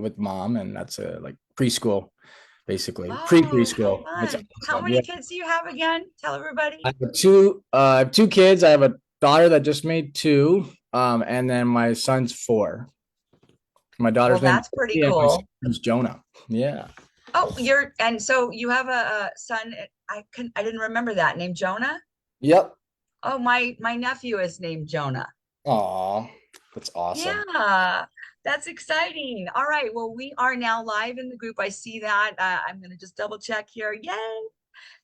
with mom, and that's a like preschool, basically Oh, how pre-preschool. It's fun. How awesome. many Yeah, kids do you have again? Tell I everybody. have two kids. I have a daughter that just made two, and then my son's four. My Well, daughter's name is that's pretty Sophie and my cool. son's Jonah. Yeah. Oh, and so you have a son. I didn't remember that named Jonah. Yep. Oh, my nephew is named Jonah. Aw, that's awesome. Yeah, that's exciting. All right. Well, we are now live in the group. I see that. I'm going to just double check here. Yay.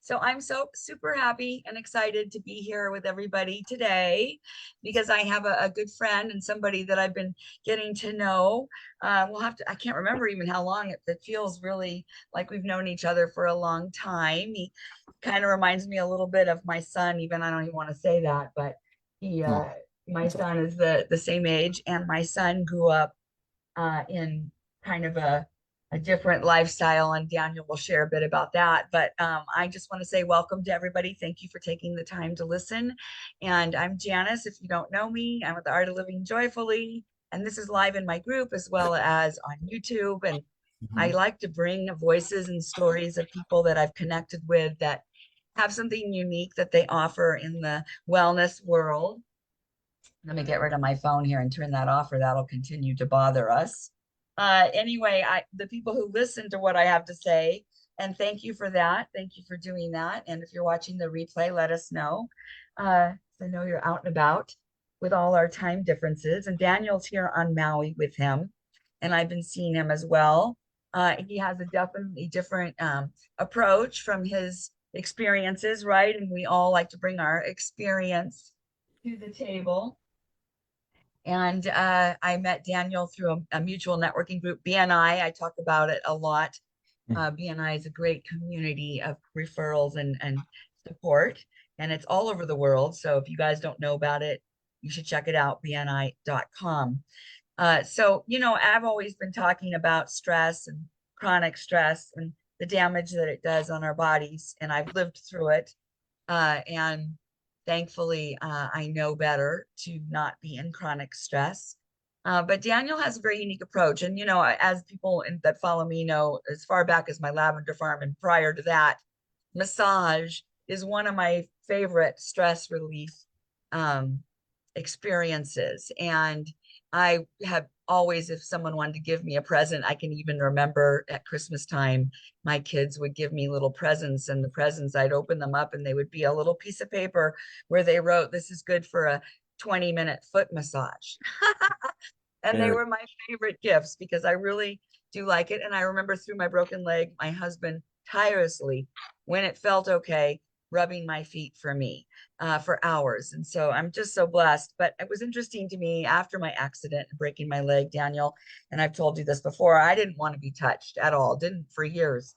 So I'm so super happy and excited to be here with everybody today because I have a good friend and somebody that I've been getting to know. I can't remember even how long it feels really like we've known each other for a long time. He kind of reminds me a little bit of my son, even I don't even want to say that, but he, Oh, my that's son awesome. is the same age, and my son grew up in kind of a different lifestyle, and Daniel will share a bit about that. But I just want to say welcome to everybody. Thank you for taking the time to listen. And I'm Janice. If you don't know me, I'm with the Art of Living Joyfully, and this is live in my group as well as on YouTube. And I Mhm. like to bring voices and stories of people that I've connected with that have something unique that they offer in the wellness world. Let me get rid of my phone here and turn that off, or that'll continue to bother us. Anyway, the people who listen to what I have to say, and thank you for that. Thank you for doing that. And if you're watching the replay, let us know. I know you're out and about with all our time differences. And Daniel's here on Maui with him, and I've been seeing him as well. He has a definitely different approach from his experiences, right? And we all like to bring our experience to the table. And I met Daniel through a mutual networking group, BNI. I talk about it a lot. BNI is a great community of referrals and support, and it's all over the world. So if you guys don't know about it, you should check it out, bni.com. I've always been talking about stress and chronic stress and the damage that it does on our bodies, and I've lived through it. And thankfully, I know better to not be in chronic stress. But Daniel has a very unique approach. And, as people that follow me know, as far back as my lavender farm and prior to that, massage is one of my favorite stress relief um, experiences. And I have always, if someone wanted to give me a present, I can even remember at Christmas time, my kids would give me little presents, and the presents, I'd open them up and they would be a little piece of paper where they wrote, "This is good for a 20-minute foot massage." And they Very were my favorite gifts because I really do like it. And I remember through my broken leg, my husband tirelessly, when it felt okay, rubbing my feet for me for hours. And so I'm just so blessed. But it was interesting to me after my accident and breaking my leg, Daniel, and I've told you this before, I didn't want to be touched at all, didn't for years.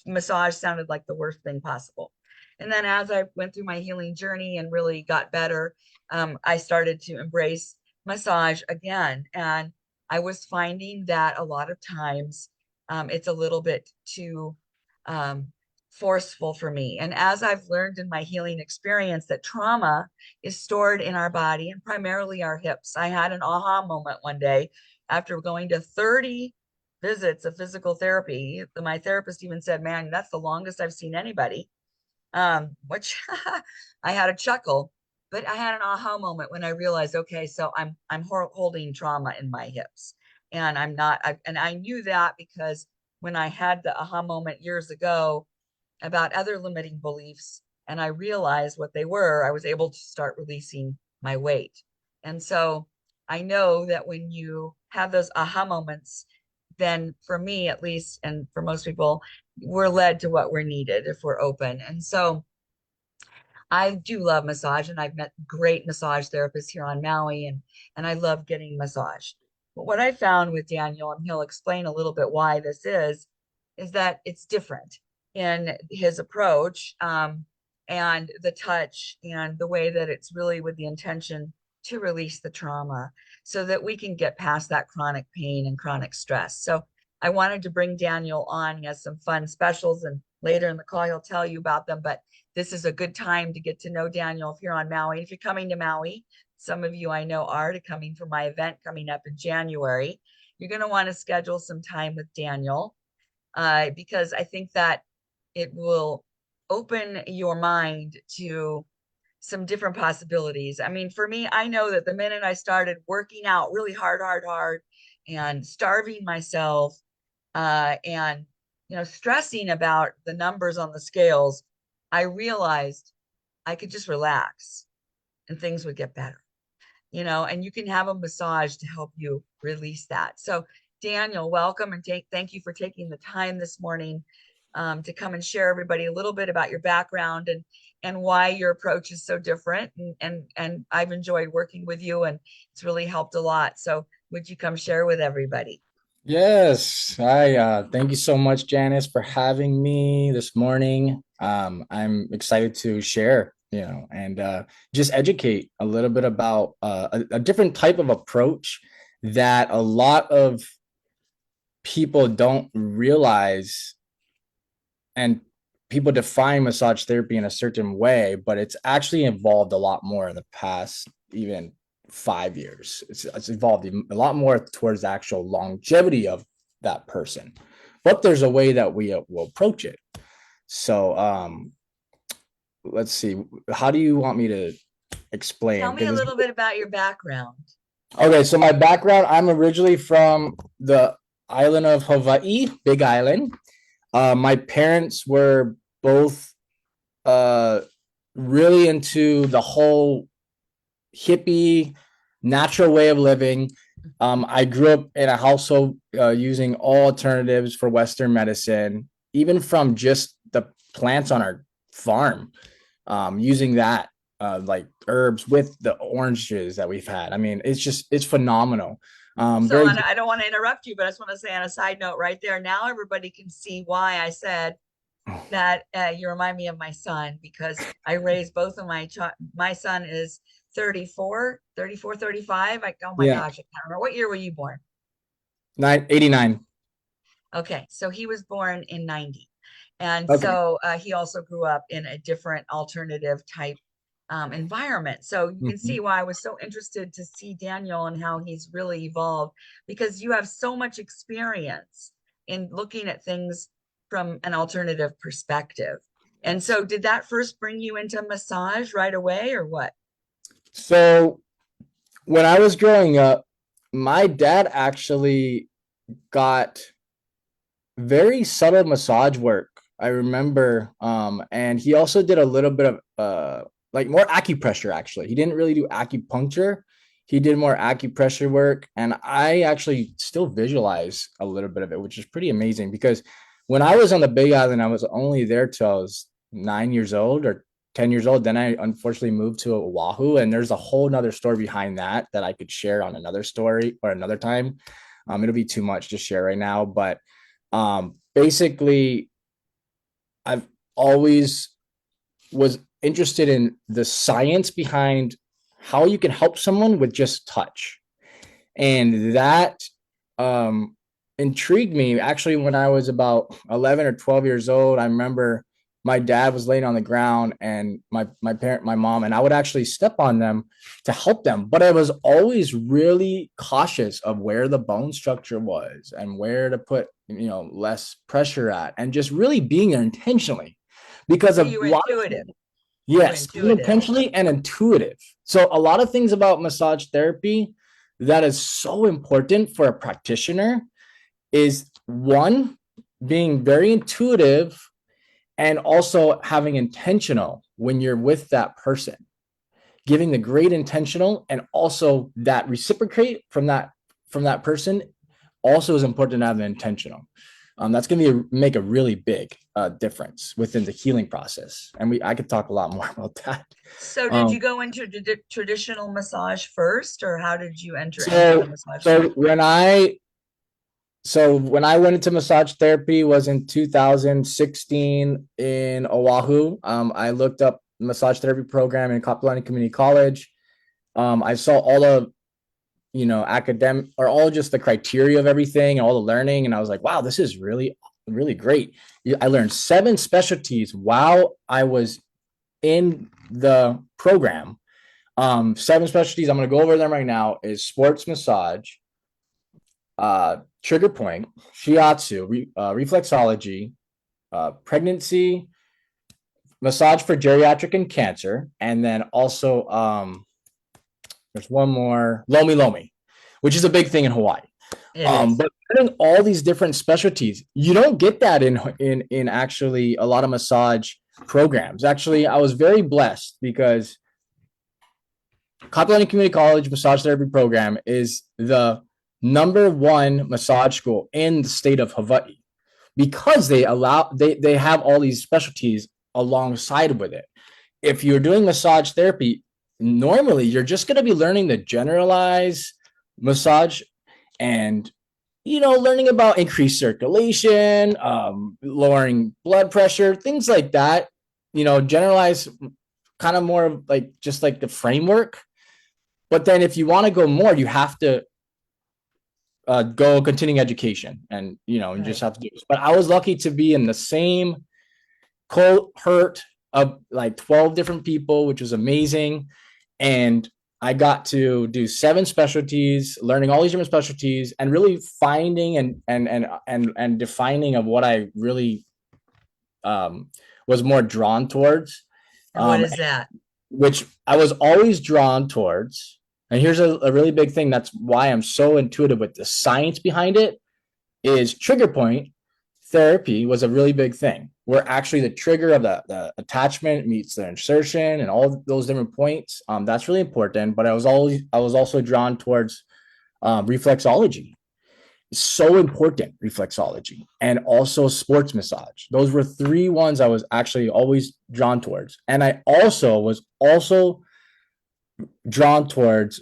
Massage sounded like the worst thing possible. And then as I went through my healing journey and really got better, I started to embrace massage again. And I was finding that a lot of times it's a little bit too um, forceful for me. And as I've learned in my healing experience, that trauma is stored in our body and primarily our hips. I had an aha moment one day after going to 30 visits of physical therapy. My therapist even said, "Man, that's the longest I've seen anybody." Which I had a chuckle, but I had an aha moment when I realized, okay, so I'm holding trauma in my hips, and and I knew that because when I had the aha moment years ago about other limiting beliefs, and I realized what they were, I was able to start releasing my weight. And so I know that when you have those aha moments, then for me at least, and for most people, we're led to what we're needed if we're open. And so I do love massage, and I've met great massage therapists here on Maui, and I love getting massage. But what I found with Daniel, and he'll explain a little bit why this is that it's different in his approach, and the touch and the way that it's really with the intention to release the trauma so that we can get past that chronic pain and chronic stress. So I wanted to bring Daniel on. He has some fun specials, and later in the call, he'll tell you about them. But this is a good time to get to know Daniel if you're on Maui. If you're coming to Maui, some of you I know are coming for my event coming up in January. you're going to want to schedule some time with Daniel, because I think that it will open your mind to some different possibilities. I mean, for me, I know that the minute I started working out really hard, hard, hard, and starving myself, and stressing about the numbers on the scales, I realized I could just relax and things would get better. And you can have a massage to help you release that. So, Daniel, welcome and thank you for taking the time this morning, to come and share everybody a little bit about your background and why your approach is so different. And I've enjoyed working with you, and it's really helped a lot. So, would you come share with everybody? Yes, I thank you so much, Janice, for having me this morning. I'm excited to share, and just educate a little bit about a different type of approach that a lot of people don't realize, and people define massage therapy in a certain way, but it's actually evolved a lot more in the past, even 5 years. It's evolved a lot more towards the actual longevity of that person. But there's a way that we will approach it. So let's see. How do you want me to Tell explain? me a Because little bit about your background. okay, so my background, I'm originally from the island of Hawaii, Big Island. My parents were both uh really into the whole hippie natural way of living. I grew up in a household using all alternatives for Western medicine, even from just the plants on our farm, using that like herbs with the oranges that we've had. I mean, it's phenomenal. So Very I don't want to interrupt you, but I just want to say on a side note right there, now everybody can see why I said that you remind me of my son, because I raised both of my son is 35. Oh my yeah, gosh, I can't remember. What year were you born? 89. Okay, so he was born in 90. And Okay. so he also grew up in a different alternative type environment. So you can see Mhm. why I was so interested to see Daniel and how he's really evolved, because you have so much experience in looking at things from an alternative perspective. And Yes. so, did that first bring you into massage right away, or what? So when I was growing up, my dad actually got very subtle massage work. I remember, and he also did a little bit of like more acupressure. Actually, he didn't really do acupuncture. He did more acupressure work, and I actually still visualize a little bit of it, which is pretty amazing because when I was on the Big Island, I was only there till I was 9 years old or 10 years old. Then I unfortunately moved to Oahu, and there's a whole nother story behind that that I could share on another story or another time. It'll be too much to share right now, but basically, I've always was interested in the science behind how you can help someone with just touch. And that um, intrigued me. Actually, when I was about 11 or 12 years old, I remember my dad was laying on the ground and my mom, and I would actually step on them to help them. But I was always really cautious of where the bone structure was and where to put, less pressure at, and just really being there intentionally because So of you were a lot of intuitive. You were yes, being intuitive. intentionally and intuitive. So a lot of things about massage therapy that is so important for a practitioner is one, being very intuitive and also having intentional when you're with that person, giving the great intentional and also that reciprocate from that person also is important to have the intentional. That's going to make a really big difference within the healing process, and I could talk a lot more about that. So did you Um, go into traditional massage first, or how did you enter into the so massage so therapy? when I went into massage therapy was in 2016 in Oahu. I looked up massage therapy program in Kapolani Community College. I saw all of academic or all just the criteria of everything and all the learning, and I was like, wow, this is really really great. I learned 7 specialties while I was in the program. 7 specialties. I'm going to go over them right now. Is sports massage, trigger point, shiatsu, reflexology, pregnancy, massage for geriatric and cancer, and then also there's one more, lomi lomi, which is a big thing in Hawaii. It is. But learning all these different specialties, you don't get that in actually a lot of massage programs. Actually, I was very blessed because Kapi'olani Community College Massage Therapy Program is the number one massage school in the state of Hawaii because they have all these specialties alongside with it. If you're doing massage therapy, normally you're just going to be learning the generalized massage and learning about increased circulation, lowering blood pressure, things like that. Generalize kind of more like just like the framework. But then if you want to go more, you have to go continuing education, and you just Right. have to do this. But I was lucky to be in the same cohort of like 12 different people, which was amazing. And I got to do 7 specialties, learning all these different specialties, and really finding and defining of what I really um, was more drawn towards, And what um, is that? which I was always drawn towards. And here's a really big thing. That's why I'm so intuitive with the science behind it. Is trigger point therapy was a really big thing where actually the trigger of the attachment meets the insertion and all those different points. That's really important. But I was also drawn towards reflexology. It's so important, reflexology, and also sports massage. Those were 3 ones I was actually always drawn towards. And I also was also drawn towards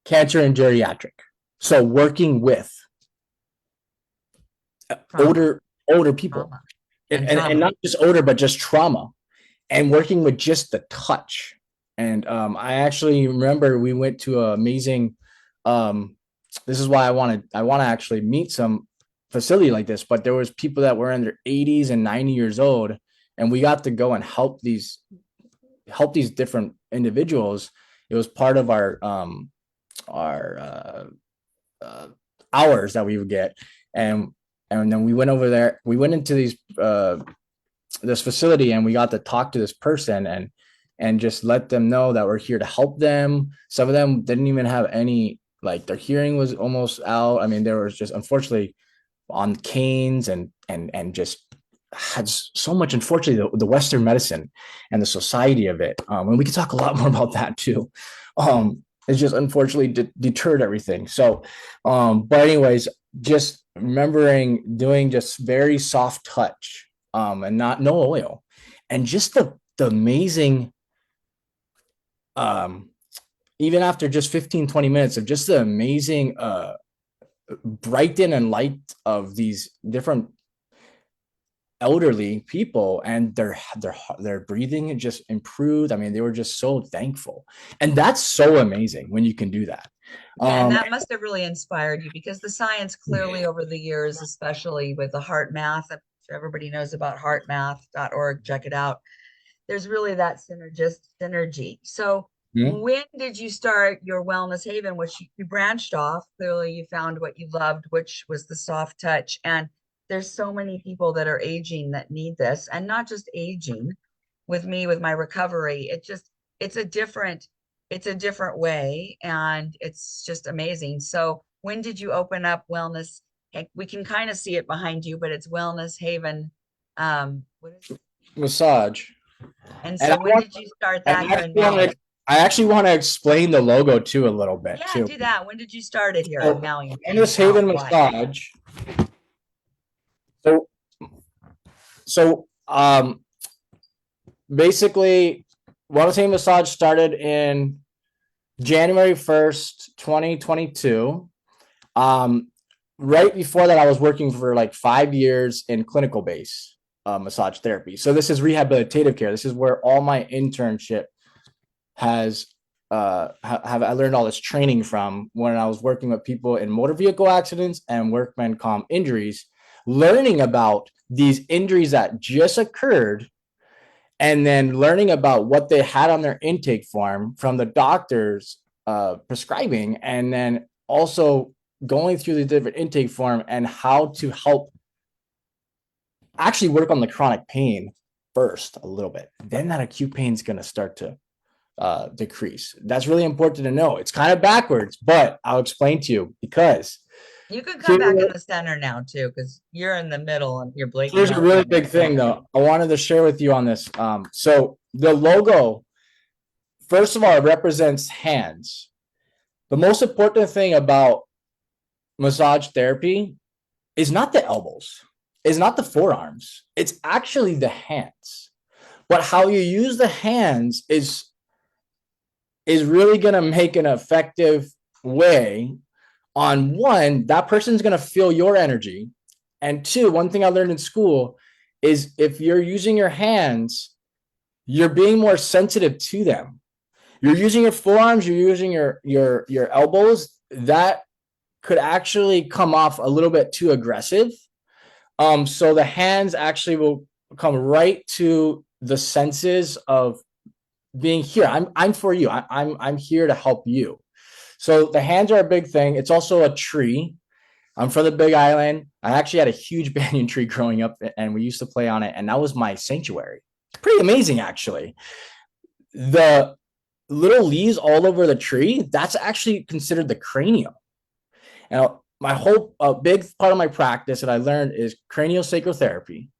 cancer and geriatric. So working with Trauma, older people, trauma, and, and and trauma. not just older, but just trauma, and working with just the touch. And I actually remember we went to an amazing. Um, this is why I want to actually meet some facility like this. But there was people that were in their 80s and 90 years old, and we got to go and help these different individuals. It was part of our uh, hours that we would get, and then we went over there. We went into this facility, and we got to talk to this person and just let them know that we're here to help them. Some of them didn't even have any, like, their hearing was almost out. I mean, there was just unfortunately on canes and just had so much, unfortunately, the Western medicine and the society of it. And we could talk a lot more about that too. It's just unfortunately deterred everything. So, but anyways, just remembering doing just very soft touch, and not no oil, and just the amazing, um, even after just 15-20 minutes of just the amazing brighten and light of these different elderly people, and their breathing just improved. I mean, they were just so thankful, and that's so amazing when you can do that. Yeah, and um that must have really inspired you because the science clearly over the years, especially with the heart math, I'm sure everybody knows about heartmath.org, check it out. There's really that synergy. So Mhm. when did you start your wellness haven, which you branched off? Clearly you found what you loved, which was the soft touch. And there's so many people that are aging that need this, and not just aging. With me, with my recovery, it's a different it's a different way, and it's just amazing. So when did you open up wellness? We can kind of see it behind you, but it's Wellness Haven. What is it? Massage. And And so when did you start I that here actually in want to Maui? I actually want to explain the logo too a little bit Yeah, too. do that. When did you start it here in So Maui, in Endless Haven Hawaii? Massage. So so basically, Wellness Haven Massage started in January 1st, 2022. Um, right before that, I was working for like 5 years in clinical base massage therapy. So this is rehabilitative care. This is where all my internship has have I learned all this training from when I was working with people in motor vehicle accidents and workman comp injuries, learning about these injuries that just occurred, and then learning about what they had on their intake form from the doctors prescribing, and then also going through the different intake form and how to help actually work on the chronic pain first a little bit. Then that acute pain is going to start to decrease. That's really important to know. It's kind of backwards, but I'll explain to you because You can come here, back in the center now too, because you're in the middle and you're blinking here's a out really for me. big So thing though. I wanted to share with you on this. So the logo, first of all, it represents hands. The most important thing about massage therapy is not the elbows, is not the forearms. It's actually the hands. But how you use the hands is really going to make an effective way on one, that person's going to feel your energy. And two, one thing I learned in school is if you're using your hands, you're being more sensitive to them. You're using your forearms, you're using your elbows, that could actually come off a little bit too aggressive. So the hands actually will come right to the senses of being here. I'm for you. I'm here to help you. So the hands are a big thing. It's also a tree. I'm from the Big Island. I actually had a huge banyan tree growing up, and we used to play on it, and that was my sanctuary. It's pretty amazing, actually. The little leaves all over the tree, that's actually considered the cranium. And my whole big part of my practice that I learned is craniosacral therapy.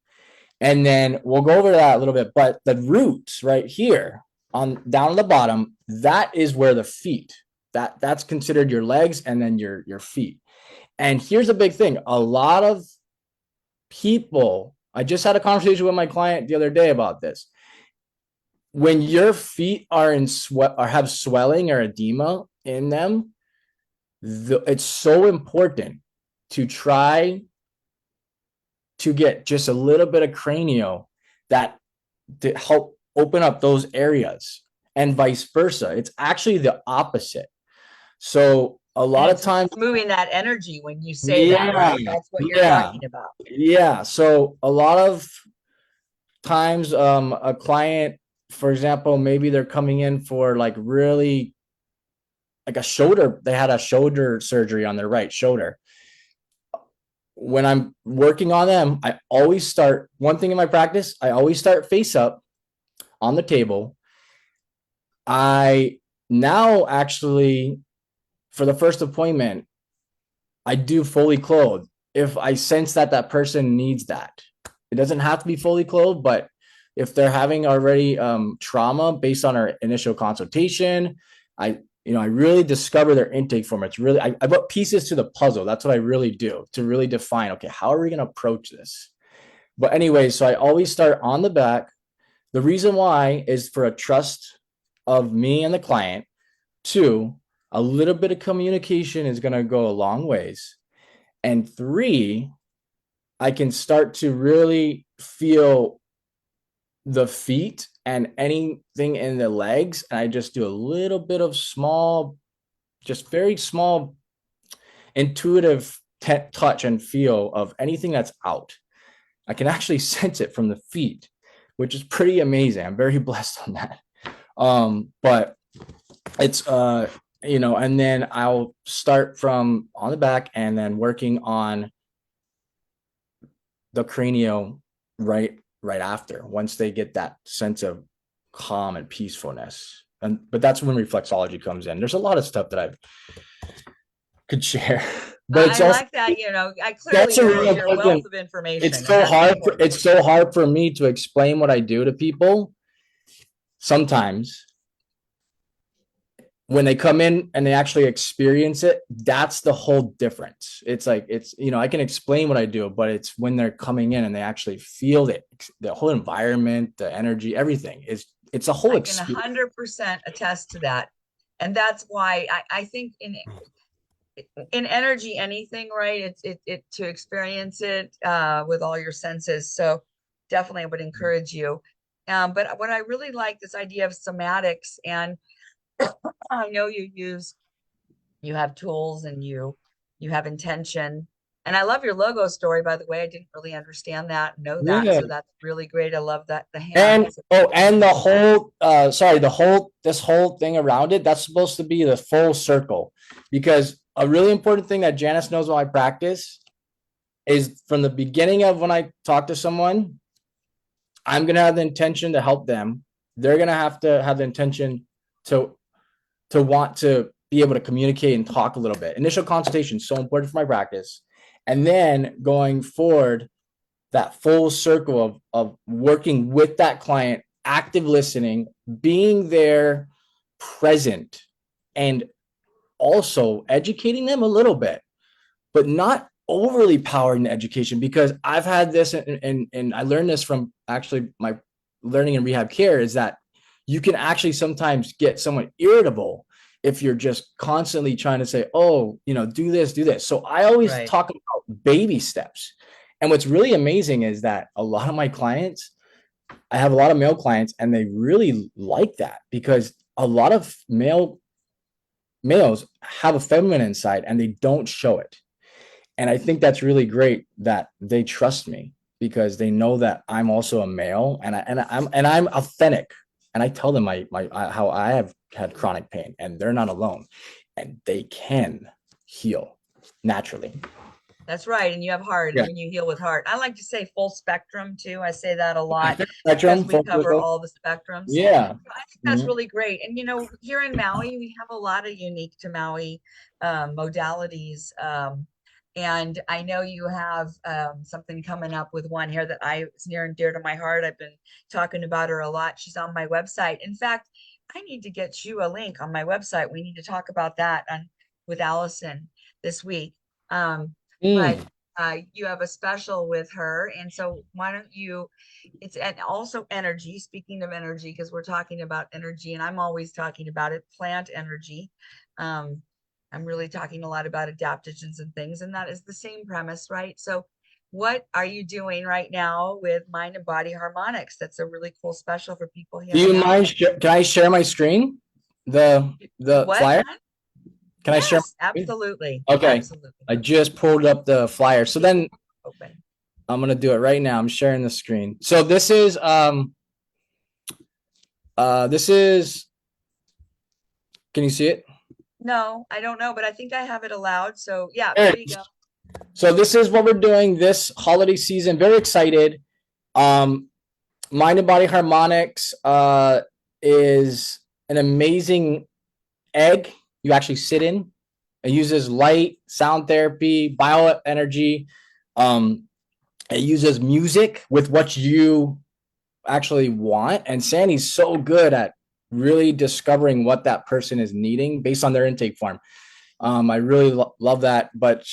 And then we'll go over that a little bit. But the roots right here on down at the bottom, that is where the feet, that's considered your legs and then your feet. And here's a big thing. A lot of people, I just had a conversation with my client the other day about this. When your feet are in sweat or have swelling or edema in them, it's so important to try to get just a little bit of cranio that to help open up those areas and vice versa. It's actually the opposite. So a and lot of times, it's moving that energy when you say that, yeah, right? That's what you're yeah, talking about. yeah. So a lot of times, a client, for example, maybe they're coming in for like really like a shoulder, they had a shoulder surgery on their right shoulder. When I'm working on them, I always start one thing in my practice, I always start face up on the table. I now actually, for the first appointment, I do fully clothed if I sense that that person needs that. It doesn't have to be fully clothed, but if they're having already trauma based on our initial consultation, I really discover their intake form. It's really I put pieces to the puzzle. That's what I really do to really define. Okay, how are we going to approach this? But anyway, so I always start on the back. The reason why is for a trust of me and the client. Two, a little bit of communication is going to go a long ways. And three, I can start to really feel the feet and anything in the legs. And I just do a little bit of small, just very small, intuitive touch and feel of anything that's out. I can actually sense it from the feet, which is pretty amazing. I'm very blessed on that. But it's and then I'll start from on the back and then working on the cranial right after once they get that sense of calm and peacefulness. And but that's when reflexology comes in. There's a lot of stuff that I could share, but it's I also like that. I clearly that's a this really is your wealth important. of It's information, and so that's hard. important. It's so hard for me to explain what I do to people sometimes when they come in and they actually experience it. That's the whole difference. It's like I can explain what I do, but it's when they're coming in and they actually feel it, the whole environment, the energy, everything is it's a whole I can experience. 100% attest to that. And that's why I think in energy, anything, right? It to experience it with all your senses. So definitely I would encourage you. But what I really like this idea of somatics, and I know you have tools and you have intention. And I love your logo story, by the way. I didn't really understand that, know that. Yeah. So that's really great. I love that the And hands. and the whole sorry, the whole this whole thing around it, that's supposed to be the full circle because a really important thing that Janice knows about my practice is from the beginning of when I talk to someone, I'm going to have the intention to help them. They're going to have the intention to want to be able to communicate and talk a little bit. Initial consultation is so important for my practice. And then going forward, that full circle of working with that client, active listening, being there, present, and also educating them a little bit, but not overly powered in education, because I've had this and I learned this from actually my learning in rehab care, is that you can actually sometimes get somewhat irritable if you're just constantly trying to say, oh, do this, do this. So I always Right. talk about baby steps. And what's really amazing is that a lot of my clients, I have a lot of male clients, and they really like that, because a lot of males have a feminine side and they don't show it. And I think that's really great that they trust me, because they know that I'm also a male, and I'm authentic. And I tell them my how I have had chronic pain, and they're not alone, and they can heal naturally. That's right. And you have heart, and Yeah. when you heal with heart, I like to say full spectrum too. I say that a lot because Spectrum, we full cover circle. all the spectrums. Yeah. So I think that's Mhm. really great. And here in Maui, we have a lot of unique to Maui modalities. And I know you have something coming up with one here that is near and dear to my heart. I've been talking about her a lot. She's on my website. In fact, I need to get you a link on my website. We need to talk about that with Allison this week. But Mm. you have a special with her. And so why don't you, it's and also energy, speaking of energy, because we're talking about energy and I'm always talking about it, plant energy. Um, I'm really talking a lot about adaptogens and things, and that is the same premise, right? So what are you doing right now with mind and body harmonics? That's a really cool special for people Do here in you Maui. mind? Can I share my screen? The What, flyer? hon? Can I share Yes, my screen? absolutely. Okay. Absolutely. I just pulled up the flyer. Let So me then open. I'm gonna do it right now. I'm sharing the screen. So this is can you see it? No, I don't know, but I think I have it allowed. So yeah, There there it you is. go. So this is what we're doing this holiday season. Very excited. Um, Mind and Body Harmonics is an amazing egg you actually sit in. It uses light, sound therapy, bioenergy. Um, it uses music with what you actually want. And Sandy's so good at really discovering what that person is needing based on their intake form. I really love that. But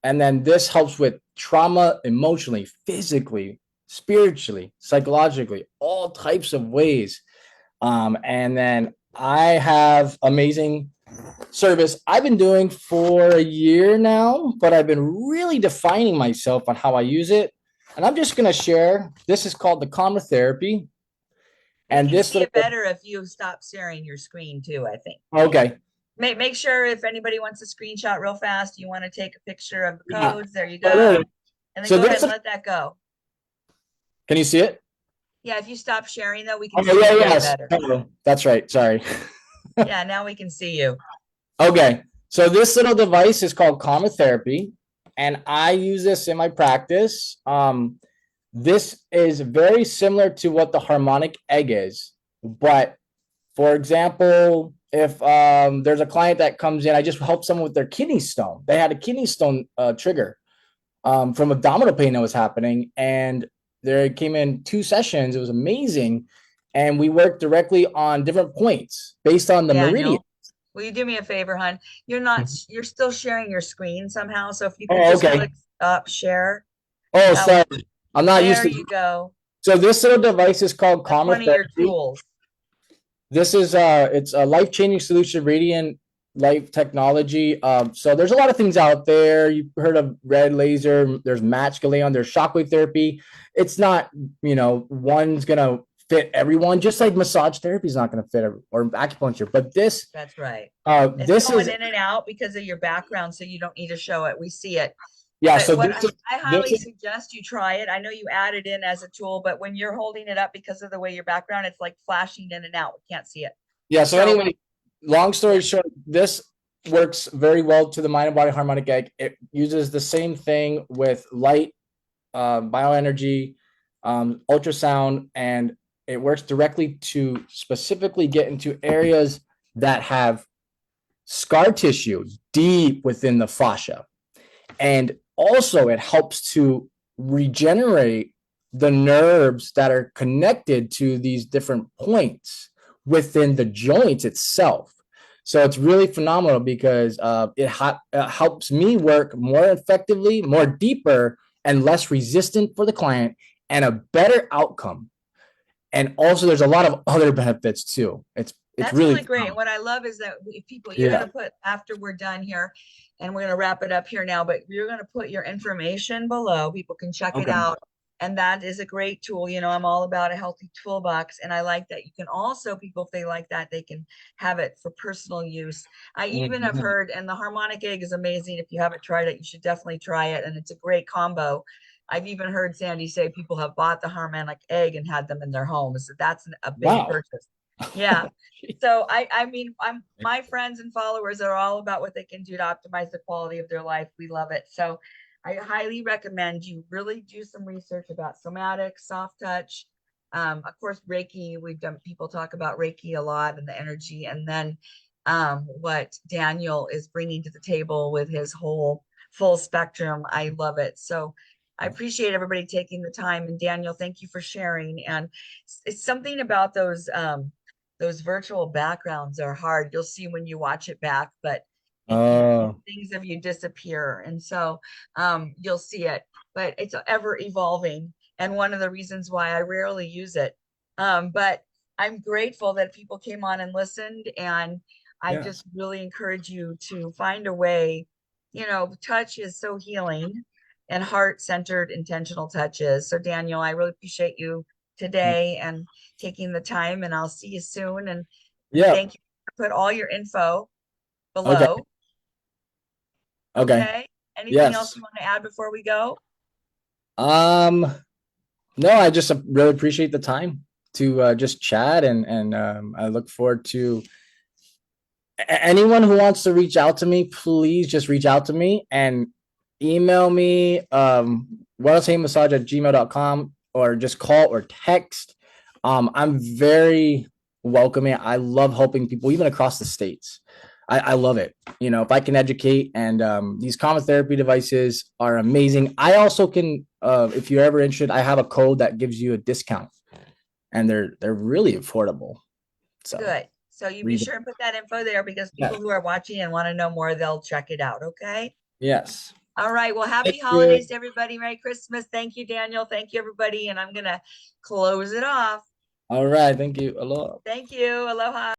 and then this helps with trauma emotionally, physically, spiritually, psychologically, all types of ways. And then I have amazing service I've been doing for a year now, but I've been really defining myself on how I use it. And I'm just going to share. This is called the karma therapy. We And can this see little, it better if you stop sharing your screen too, I think. okay. Make sure if anybody wants a screenshot real fast, you want to take a picture of the Yeah. codes. There you Oh, there it go. is. And then So go ahead this and is, let that go. can you see it? Yeah, if you stop sharing though, we can Oh, see yeah, you way yes. better. Oh, that's right. Sorry. Yeah, now we can see you. Okay. So this little device is called karma therapy, and I use this in my practice. This is very similar to what the harmonic egg is, but for example, if there's a client that comes in, I just help someone with their kidney stone. They had a kidney stone trigger from abdominal pain that was happening, and they came in 2 sessions. It was amazing, and we worked directly on different points based on the Yeah, meridian. no. Will you do me a favor, hon? You're still sharing your screen somehow. So if you could Oh, just okay. click stop share, Oh, that would, sorry. I'm not used there to. you go. So this little device is called That's Karma one of your Therapy. tools. This is it's a life-changing solution, radiant life technology. So there's a lot of things out there. You've heard of red laser, there's match galeon, there's shockwave therapy. It's not, one's gonna fit everyone, just like massage therapy is not gonna fit or acupuncture. But this That's right. It's this going is in and out because of your background, so you don't need to show it. We see it. yeah, But so what this is I this highly is suggest you try it. I know you add it in as a tool, but when you're holding it up because of the way your background, it's like flashing in and out. We can't see it. yeah, so So anyway, long yeah, story short, this works very well to the mind and body harmonic egg. It uses the same thing with light, bioenergy, ultrasound, and it works directly to specifically get into areas that have scar tissue deep within the fascia. And also, it helps to regenerate the nerves that are connected to these different points within the joint itself. So it's really phenomenal because it helps me work more effectively, more deeper, and less resistant for the client, and a better outcome. And also, there's a lot of other benefits too. It's That's really really great. And phenomenal. what I love is that if people, you're going Yeah. to put, after we're done here, and we're going to wrap it up here now, but you're going to put your information below. People can check it Okay. out. And that is a great tool. You know, I'm all about a healthy toolbox. And I like that you can also, people, if they like that, they can have it for personal use. I even have Mhm. heard, and the harmonic egg is amazing. If you haven't tried it, you should definitely try it. And it's a great combo. I've even heard Sandy say people have bought the harmonic egg and had them in their homes. So that's a big Wow. purchase. Yeah. So I mean, my friends and followers are all about what they can do to optimize the quality of their life. We love it. So I highly recommend you really do some research about somatic, soft touch. Of course, Reiki, we've done people talk about Reiki a lot and the energy, and then what Daniel is bringing to the table with his whole full spectrum. I love it. So I appreciate everybody taking the time. And Daniel, thank you for sharing. And it's something about those virtual backgrounds are hard. You'll see when you watch it back, but Oh, things of you disappear. And so you'll see it, but it's ever evolving. And one of the reasons why I rarely use it. But I'm grateful that people came on and listened. And I yes. just really encourage you to find a way. You know, touch is so healing and heart-centered intentional touches. So Daniel, I really appreciate you today and taking the time, and I'll see you soon. And Yeah. thank you. Put all your info Okay. below. Okay. Okay. Anything else Yes. you want to add before we go? Um, no, I just really appreciate the time to just chat, and I look forward to anyone who wants to reach out to me. Please just reach out to me and email me massage at gmail.com, or just call or text. I'm very welcoming. I love helping people even across the states. I love it. You know, if I can educate, and these common therapy devices are amazing. I also can, if you're ever interested, I have a code that gives you a discount, and they're really affordable. So Good. So you be read sure and put that info there because it. people who are watching and want to know more, they'll check it out. Okay. Yes. All right. Well, Thank happy you. holidays to everybody. Merry Christmas. Thank you, Daniel. Thank you, everybody. And I'm going to close it off. All right. Thank you a lot. Thank you. Aloha.